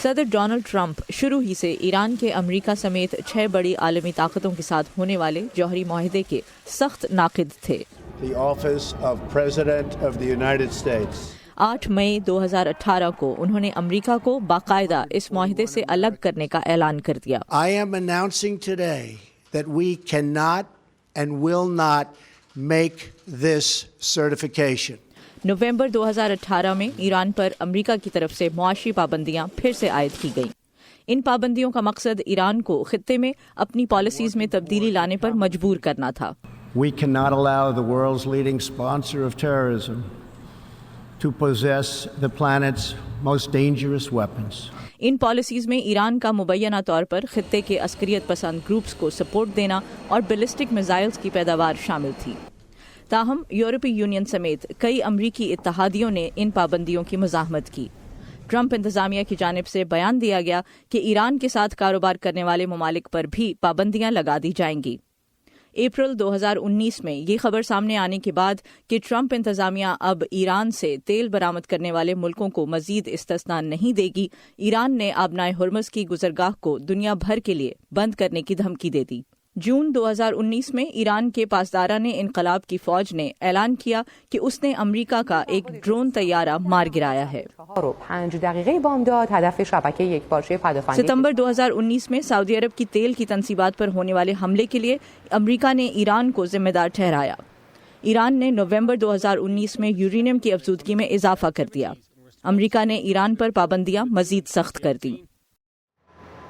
صدر Donald Trump شروع ہی سے ایران کے امریکہ سمیت 6 بڑی عالمی طاقتوں کے ساتھ ہونے والے جوہری معاہدے کے سخت ناقد تھے۔ The office of President of the United States. 8 مئی 2018 کو انہوں نے امریکہ کو باقاعدہ اس معاہدے سے الگ کرنے کا اعلان کر دیا۔ I am announcing today that we cannot and will not make this certification. نومبر 2018 میں ایران پر امریکہ کی طرف سے معاشی پابندیاں پھر سے عائد کی گئیں۔ ان پابندیوں کا مقصد ایران کو خطے میں اپنی پالیسیز میں تبدیلی لانے پر مجبور کرنا تھا۔ We cannot allow the world's leading sponsor of terrorism to possess the planet's most dangerous weapons. In policies میں ایران کا مبینہ طور پر خطے کے عسکریت پسند گروپس کو سپورٹ دینا اور بیلسٹک میزائلز کی پیداوار شامل تھی۔ تاہم یورپی یونین سمیت کئی امریکی اتحادیوں نے ان پابندیوں کی مزاحمت کی۔ ٹرمپ انتظامیہ کی جانب سے بیان دیا گیا کہ ایران کے ساتھ کاروبار کرنے والے ممالک پر بھی پابندیاں لگا دی جائیں گی۔ اپریل 2019 میں یہ خبر سامنے آنے کے بعد کہ ٹرمپ انتظامیہ اب ایران سے تیل برآمد کرنے والے ملکوں کو مزید استثناء نہیں دے گی، ایران نے آبنائے ہرمز کی گزرگاہ کو دنیا بھر کے لیے بند کرنے کی دھمکی دے دی۔ جون 2019 میں ایران کے پاسداران انقلاب کی فوج نے اعلان کیا کہ اس نے امریکہ کا ایک ڈرون طیارہ مار گرایا ہے۔ ستمبر 2019 میں سعودی عرب کی تیل کی تنصیبات پر ہونے والے حملے کے لیے امریکہ نے ایران کو ذمہ دار ٹھہرایا۔ ایران نے نومبر 2019 میں یورینیم کی افزودگی میں اضافہ کر دیا۔ امریکہ نے ایران پر پابندیاں مزید سخت کر دیں۔